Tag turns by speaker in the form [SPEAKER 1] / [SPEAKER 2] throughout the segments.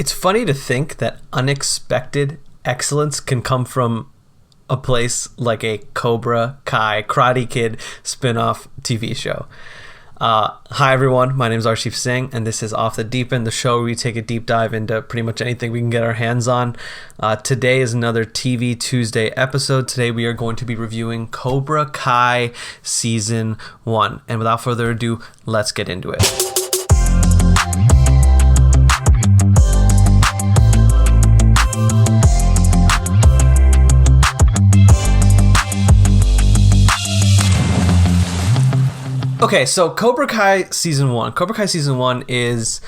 [SPEAKER 1] It's funny to think that unexpected excellence can come from a place like a Cobra Kai Karate Kid spin-off TV show. Hi everyone, my name is Arshdeep and this is Off the Deep End, the show where we take a deep dive into pretty much anything we can get our hands on. Today is another TV Tuesday episode. Today we are going to be reviewing Cobra Kai Season 1. And without further ado, let's get into it. Okay, so Cobra Kai Season 1. Cobra Kai Season 1 is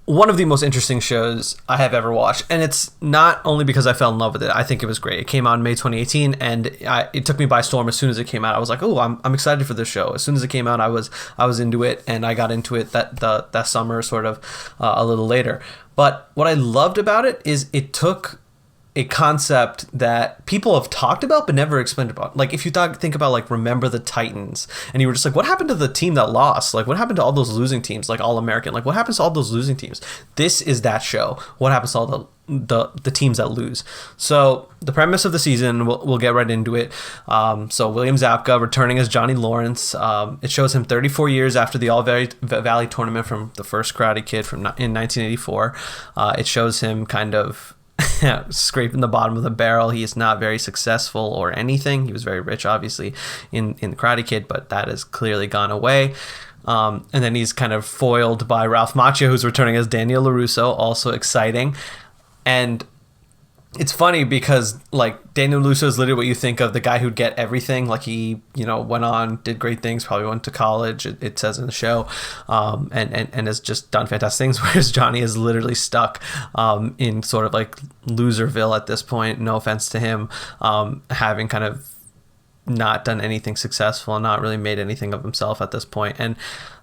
[SPEAKER 1] one of the most interesting shows I have ever watched. And it's not only because I fell in love with it. I think it was great. It came out in May 2018, and it took me by storm as soon as it came out. I was like, oh, I'm excited for this show. As soon as it came out, I was into it, and I got into it that summer, sort of a little later. But what I loved about it is it took a concept that people have talked about but never explained about. Like, if you think about, like, Remember the Titans, and you were just like, what happened to the team that lost? Like, what happened to all those losing teams, like All-American? Like, what happens to all those losing teams? This is that show. What happens to all the teams that lose? So the premise of the season, we'll get right into it. So William Zabka returning as Johnny Lawrence. It shows him 34 years after the All Valley tournament from the first Karate Kid in 1984. It shows him kind of scraping the bottom of the barrel. He is not very successful or anything. He was very rich, obviously, in the Karate Kid, but that has clearly gone away. And then he's kind of foiled by Ralph Macchio, who's returning as Daniel LaRusso, also exciting. And it's funny because, like, Daniel LaRusso is literally what you think of the guy who'd get everything. Like, he, went on, did great things, probably went to college, it says in the show, and has just done fantastic things, whereas Johnny is literally stuck in sort of like Loserville at this point. No offense to him, having kind of not done anything successful and not really made anything of himself at this point. And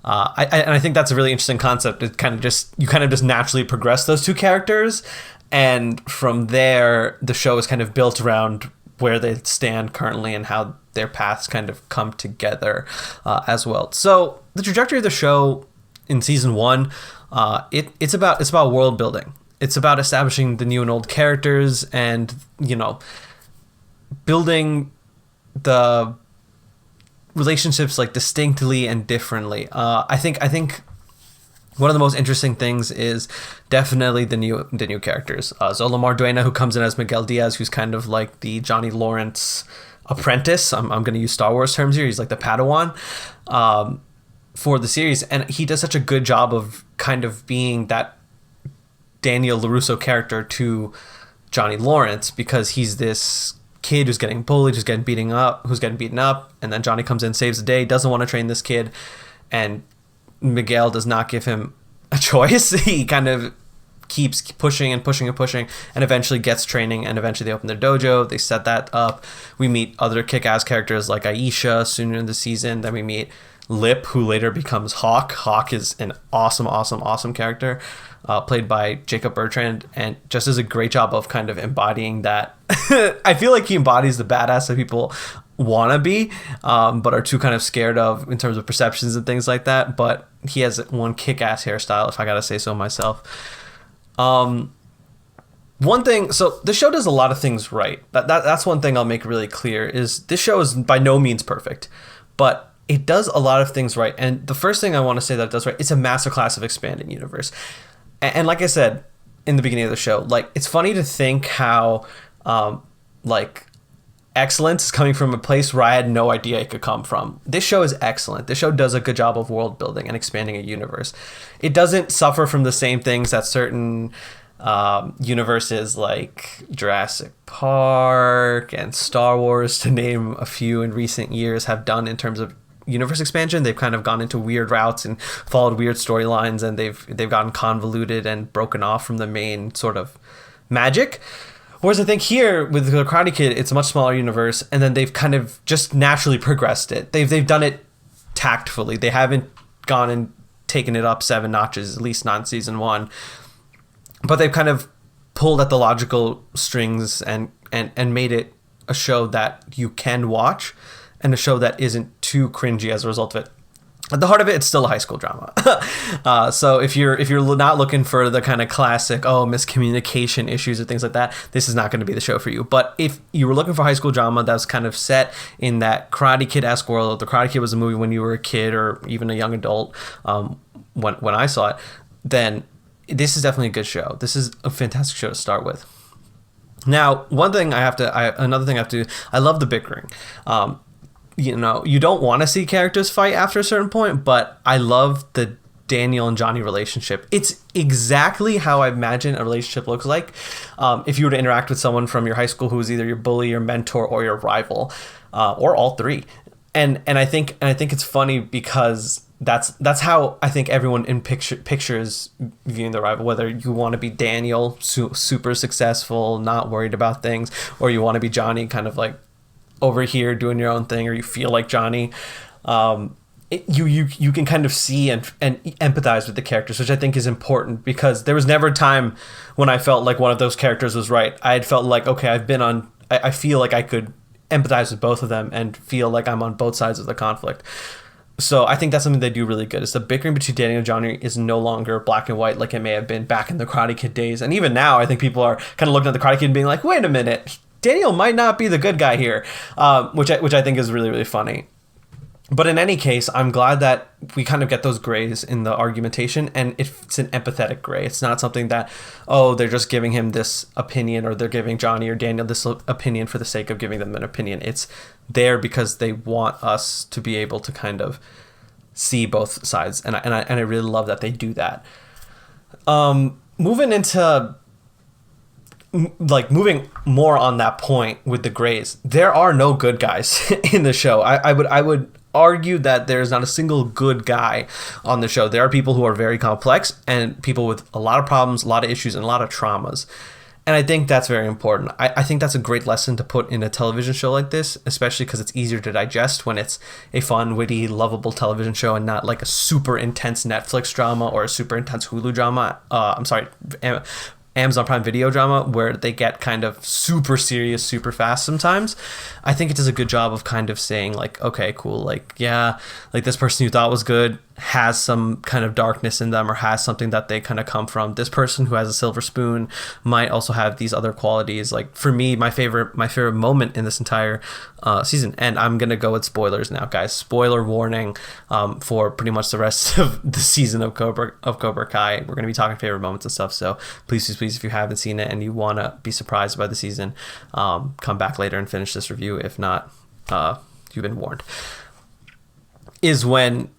[SPEAKER 1] I think that's a really interesting concept. It kind of just naturally progress those two characters. And from there, the show is kind of built around where they stand currently and how their paths kind of come together as well. So the trajectory of the show in season 1, it's about world building. It's about establishing the new and old characters and, building the relationships like distinctly and differently. I think one of the most interesting things is definitely the new characters. Zola Marduena, who comes in as Miguel Diaz, who's kind of like the Johnny Lawrence apprentice. I'm going to use Star Wars terms here. He's like the Padawan for the series. And he does such a good job of kind of being that Daniel LaRusso character to Johnny Lawrence, because he's this kid who's getting bullied, who's getting beaten up, and then Johnny comes in, saves the day, doesn't want to train this kid, and Miguel does not give him a choice. He kind of keeps pushing and eventually gets training, and eventually they open their dojo. They set that up. We meet other kick-ass characters like Aisha sooner in the season. Then we meet Lip, who later becomes Hawk. Hawk is an awesome character, played by Jacob Bertrand, and just does a great job of kind of embodying that. I feel like he embodies the badass that people want to be, but are too kind of scared of in terms of perceptions and things like that. But he has one kick-ass hairstyle, if I gotta say so myself. One thing, so the show does a lot of things right. That's one thing I'll make really clear, is this show is by no means perfect, but it does a lot of things right. And the first thing I want to say that it does right, it's a masterclass of expanding universe. And like I said in the beginning of the show, like, it's funny to think how excellence is coming from a place where I had no idea it could come from. This show is excellent. This show does a good job of world building and expanding a universe. It doesn't suffer from the same things that certain universes like Jurassic Park and Star Wars, to name a few, in recent years have done in terms of universe expansion. They've kind of gone into weird routes and followed weird storylines, and they've gotten convoluted and broken off from the main sort of magic. Whereas I think here with the Karate Kid, it's a much smaller universe, and then they've kind of just naturally progressed it. They've done it tactfully. They haven't gone and taken it up 7 notches, at least not in season 1. But they've kind of pulled at the logical strings and made it a show that you can watch, and a show that isn't too cringy as a result of it. at the heart of it, it's still a high school drama. So if you're not looking for the kind of classic, miscommunication issues or things like that, this is not going to be the show for you. But if you were looking for high school drama that was kind of set in that Karate Kid-esque world, the Karate Kid was a movie when you were a kid or even a young adult, when I saw it, then this is definitely a good show. This is a fantastic show to start with. Now, another thing I have to do, I love the bickering. You don't want to see characters fight after a certain point, but I love the Daniel and Johnny relationship. It's exactly how I imagine a relationship looks like if you were to interact with someone from your high school who is either your bully, your mentor, or your rival, or all three. And I think it's funny because that's how I think everyone in pictures viewing the rival, whether you want to be Daniel, super successful, not worried about things, or you want to be Johnny, kind of like over here doing your own thing, or you feel like Johnny. You can kind of see and empathize with the characters, which I think is important, because there was never a time when I felt like one of those characters was right. I had felt like, okay, I feel like I could empathize with both of them and feel like I'm on both sides of the conflict. So I think that's something they do really good. Is the bickering between Daniel and Johnny is no longer black and white like it may have been back in the Karate Kid days. And even now, I think people are kind of looking at the Karate Kid and being like, wait a minute, Daniel might not be the good guy here, which I think is really, really funny. But in any case, I'm glad that we kind of get those grays in the argumentation, and it's an empathetic gray. It's not something that, they're just giving him this opinion, or they're giving Johnny or Daniel this opinion for the sake of giving them an opinion. It's there because they want us to be able to kind of see both sides, and I really love that they do that. Moving more on that point with the grays, there are no good guys in the show. I would argue that there's not a single good guy on the show. There are people who are very complex and people with a lot of problems, a lot of issues, and a lot of traumas. And I think that's very important. I think that's a great lesson to put in a television show like this, especially because it's easier to digest when it's a fun, witty, lovable television show and not like a super intense Netflix drama or a super intense Hulu drama. Amazon Prime Video drama where they get kind of super serious super fast sometimes. I think it does a good job of kind of saying like, okay, cool, like, yeah, like this person you thought was good has some kind of darkness in them or has something that they kind of come from. This person who has a silver spoon might also have these other qualities. Like for me, my favorite moment in this entire season, and I'm gonna go with spoilers now, guys. Spoiler warning for pretty much the rest of the season of Cobra Kai. We're gonna be talking favorite moments and stuff. So please, if you haven't seen it and you wanna be surprised by the season, come back later and finish this review. If not, you've been warned. Is when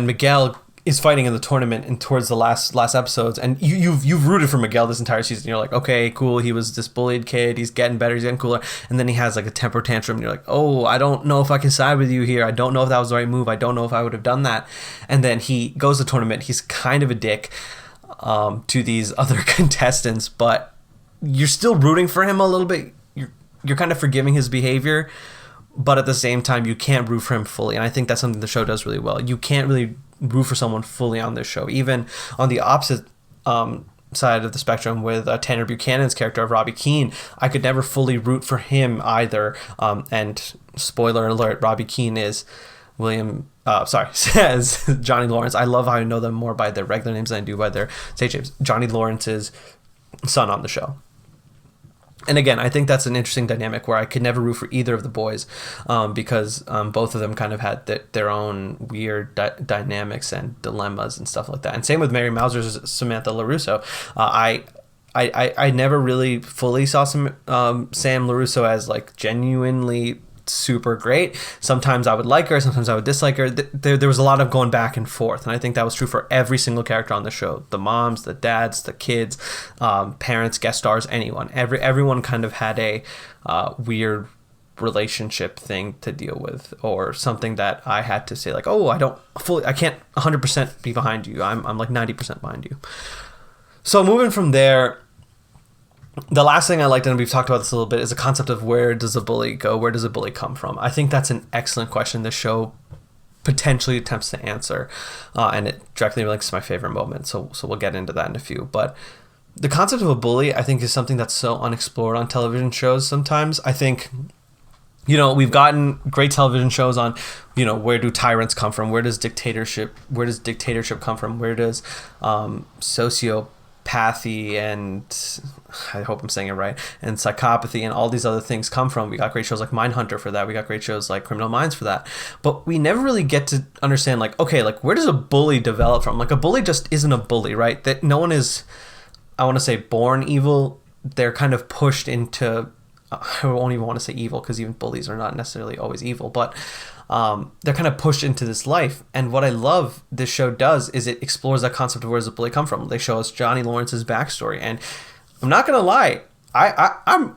[SPEAKER 1] Miguel is fighting in the tournament and towards the last episodes, and you've rooted for Miguel this entire season. You're like, okay, cool, he was this bullied kid, he's getting better, he's getting cooler, and then he has like a temper tantrum, and you're like, oh, I don't know if I can side with you here. I don't know if that was the right move. I don't know if I would have done that. And then he goes to the tournament. He's kind of a dick to these other contestants, but you're still rooting for him a little bit. You're kind of forgiving his behavior, but at the same time, you can't root for him fully. And I think that's something the show does really well. You can't really root for someone fully on this show. Even on the opposite side of the spectrum with Tanner Buchanan's character of Robbie Keane, I could never fully root for him either. And spoiler alert, Robbie Keane is says Johnny Lawrence. I love how I know them more by their regular names than I do by their stage names. Johnny Lawrence's son on the show. And again, I think that's an interesting dynamic where I could never root for either of the boys because both of them kind of had their own weird dynamics and dilemmas and stuff like that. And same with Mary Mauser's Samantha LaRusso. I never really fully saw Sam LaRusso as like genuinely super great. Sometimes I would like her, sometimes I would dislike her. There was a lot of going back and forth, and I think that was true for every single character on the show. The moms, the dads, the kids, parents, guest stars, anyone. Everyone kind of had a weird relationship thing to deal with, or something that I had to say like, oh, I can't 100% be behind you. I'm like 90% behind you. So moving from there, the last thing I liked, and we've talked about this a little bit, is the concept of where does a bully go? Where does a bully come from? I think that's an excellent question the show potentially attempts to answer, and it directly links to my favorite moment. So we'll get into that in a few. But the concept of a bully, I think, is something that's so unexplored on television shows sometimes. I think we've gotten great television shows on, where do tyrants come from? Where does dictatorship come from? Where does sociopathy and, I hope I'm saying it right, and psychopathy and all these other things come from? We got great shows like Mindhunter for that. We got great shows like Criminal Minds for that. But we never really get to understand, like, okay, like, where does a bully develop from? Like, a bully just isn't a bully, right? That no one is, I want to say, born evil. They're kind of pushed into, I won't even want to say evil, because even bullies are not necessarily always evil, but they're kind of pushed into this life. And what I love this show does is it explores that concept of where does a bully come from. They show us Johnny Lawrence's backstory, and I'm not gonna lie, I'm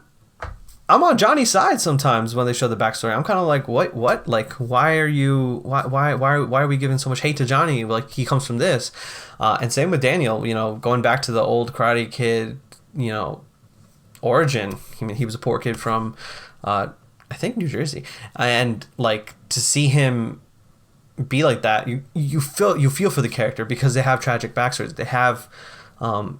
[SPEAKER 1] on Johnny's side sometimes when they show the backstory. I'm kind of like, what? Like, why are we giving so much hate to Johnny? Like, he comes from this, and same with Daniel. Going back to the old Karate Kid, origin. I mean, he was a poor kid from, I think, New Jersey, and like, to see him be like that, you feel for the character, because they have tragic backstories. They have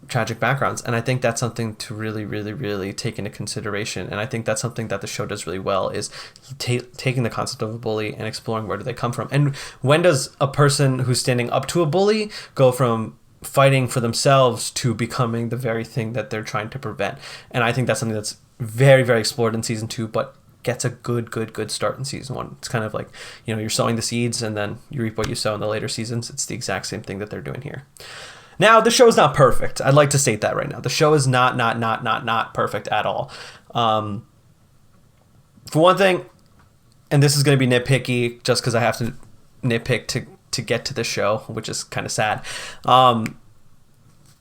[SPEAKER 1] tragic backgrounds, and I think that's something to really, really, really take into consideration. And I think that's something that the show does really well, is taking the concept of a bully and exploring where do they come from, and when does a person who's standing up to a bully go from fighting for themselves to becoming the very thing that they're trying to prevent. And I think that's something that's very, very explored in season 2, but gets a good start in season 1. It's kind of like, you're sowing the seeds and then you reap what you sow in the later seasons. It's the exact same thing that they're doing here. Now, the show is not perfect. I'd like to state that right now. The show is not perfect at all. For one thing, and this is going to be nitpicky just because I have to nitpick to get to the show, which is kind of sad.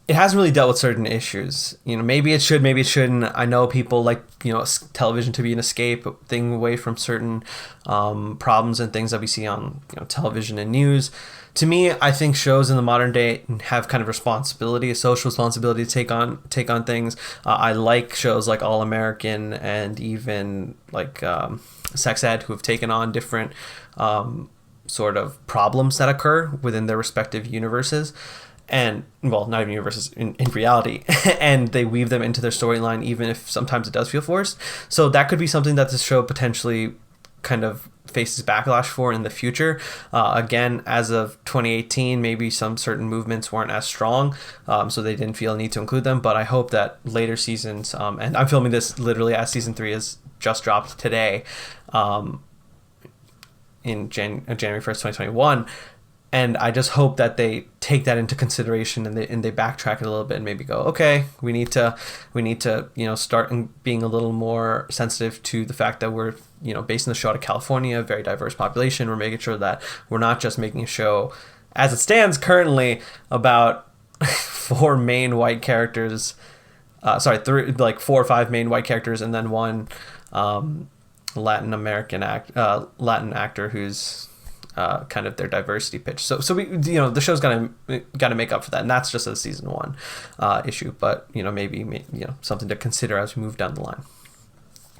[SPEAKER 1] It hasn't really dealt with certain issues. Maybe it should, maybe it shouldn't. I know people like, television to be an escape thing away from certain problems and things that we see on television and news. To me, I think shows in the modern day have kind of responsibility, a social responsibility to take on things. I like shows like All American and even like Sex Ed, who have taken on different sort of problems that occur within their respective universes, and, well, not even universes, in reality, and they weave them into their storyline, even if sometimes it does feel forced. So that could be something that this show potentially kind of faces backlash for in the future. Again, as of 2018, maybe some certain movements weren't as strong, so they didn't feel a need to include them. But I hope that later seasons, and I'm filming this literally as season 3 is just dropped today, in January 1st, 2021. And I just hope that they take that into consideration and they backtrack it a little bit and maybe go, okay, we need to start being a little more sensitive to the fact that we're basing the show out of California, a very diverse population. We're making sure that we're not just making a show, as it stands currently, about 4 main white characters. 4 or 5 main white characters and then one Latin actor who's kind of their diversity pitch. So we, the show's got to make up for that, and that's just a season 1 issue. But maybe something to consider as we move down the line.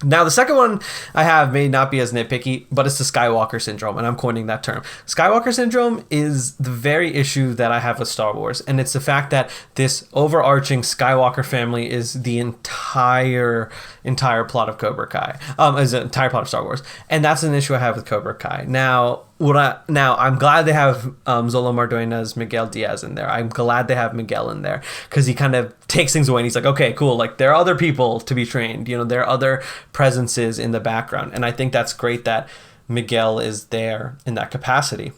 [SPEAKER 1] Now, the second one I have may not be as nitpicky, but it's the Skywalker Syndrome, and I'm coining that term. Skywalker Syndrome is the very issue that I have with Star Wars, and it's the fact that this overarching Skywalker family is the entire plot of Cobra Kai, is the entire plot of Star Wars, and that's an issue I have with Cobra Kai. Now, I'm glad they have Zolo Marduena's Miguel Diaz in there. I'm glad they have Miguel in there because he kind of takes things away and he's like, okay, cool. Like, there are other people to be trained. There are other presences in the background. And I think that's great that Miguel is there in that capacity.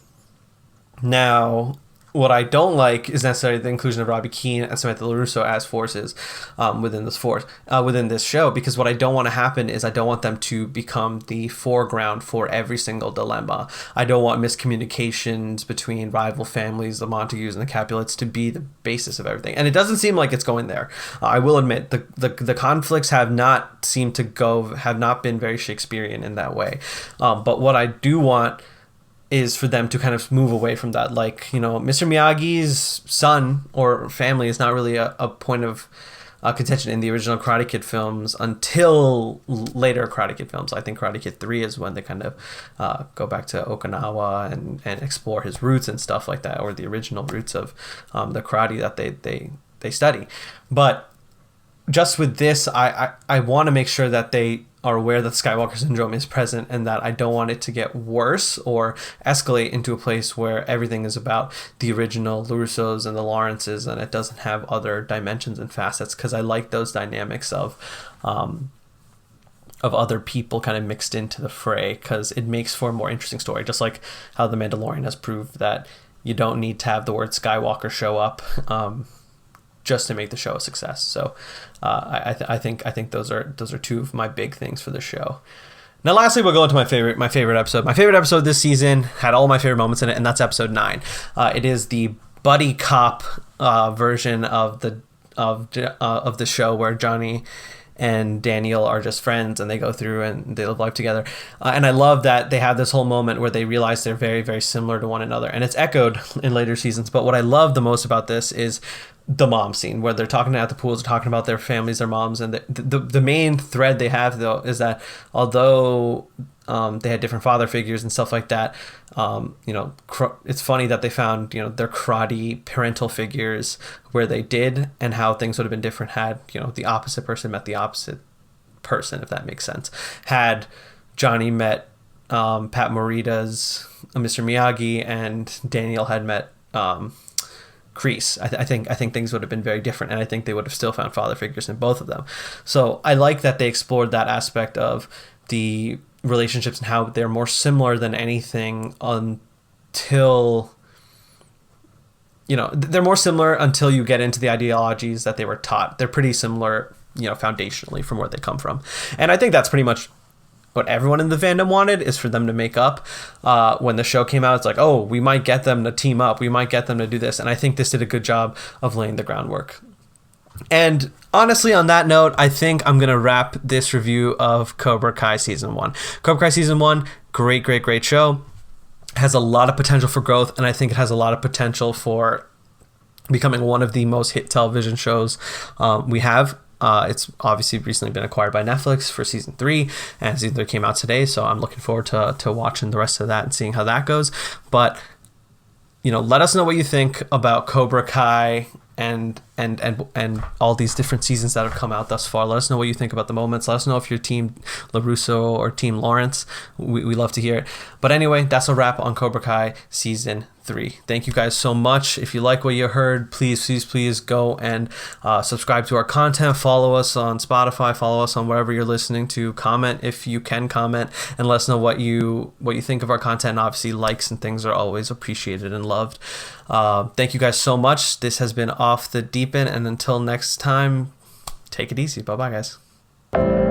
[SPEAKER 1] Now, what I don't like is necessarily the inclusion of Robbie Keane and Samantha LaRusso as forces within this show, because what I don't want to happen is I don't want them to become the foreground for every single dilemma. I don't want miscommunications between rival families, the Montagues and the Capulets, to be the basis of everything. And it doesn't seem like it's going there. I will admit the conflicts have not been very Shakespearean in that way. But what I do want is for them to kind of move away from that. Like, Mr. Miyagi's son or family is not really a point of contention in the original Karate Kid films until later Karate Kid films. I think Karate Kid 3 is when they kind of go back to Okinawa and explore his roots and stuff like that, or the original roots of the karate that they study. But just with this, I want to make sure that they are aware that Skywalker Syndrome is present and that I don't want it to get worse or escalate into a place where everything is about the original LaRussos and the Lawrences and it doesn't have other dimensions and facets, because I like those dynamics of other people kind of mixed into the fray, because it makes for a more interesting story, just like how The Mandalorian has proved that you don't need to have the word Skywalker show up just to make the show a success. So I think those are two of my big things for the show. Now, lastly, we'll go into my favorite episode. My favorite episode this season had all my favorite moments in it, and that's episode 9. It is the buddy cop version of the show, where Johnny and Daniel are just friends and they go through and they live life together. And I love that they have this whole moment where they realize they're very, very similar to one another. And it's echoed in later seasons. But what I love the most about this is the mom scene, where they're talking at the pools, talking about their families, their moms. And the main thread they have, though, is that although they had different father figures and stuff like that, it's funny that they found, their karate parental figures where they did, and how things would have been different had, the opposite person met the opposite person, if that makes sense. Had Johnny met Pat Morita's Mr. Miyagi, and Daniel had met Kreese. I think things would have been very different, and I think they would have still found father figures in both of them. So I like that they explored that aspect of the relationships and how they're more similar than anything until they're more similar until you get into the ideologies that they were taught. They're pretty similar, foundationally, from where they come from. And I think that's pretty much what everyone in the fandom wanted, is for them to make up. When the show came out, it's like, oh, we might get them to team up, we might get them to do this. And I think this did a good job of laying the groundwork. And honestly, on that note, I think I'm going to wrap this review of Cobra Kai Season 1. Cobra Kai Season 1, great show. Has a lot of potential for growth, and I think it has a lot of potential for becoming one of the most hit television shows we have. It's obviously recently been acquired by Netflix for Season 3, and Season 3 came out today, so I'm looking forward to watching the rest of that and seeing how that goes. But, let us know what you think about Cobra Kai and all these different seasons that have come out thus far. Let us know what you think about the moments. Let us know if you're Team LaRusso or Team Lawrence. We love to hear it. But anyway, that's a wrap on Cobra Kai Season 3. Thank you guys so much. If you like what you heard, please go and subscribe to our content. Follow us on Spotify. Follow us on wherever you're listening to. Comment if you can comment, and let us know what you think of our content. And obviously, likes and things are always appreciated and loved. Thank you guys so much. This has been Off the Deep End, and until next time, take it easy. Bye-bye, guys.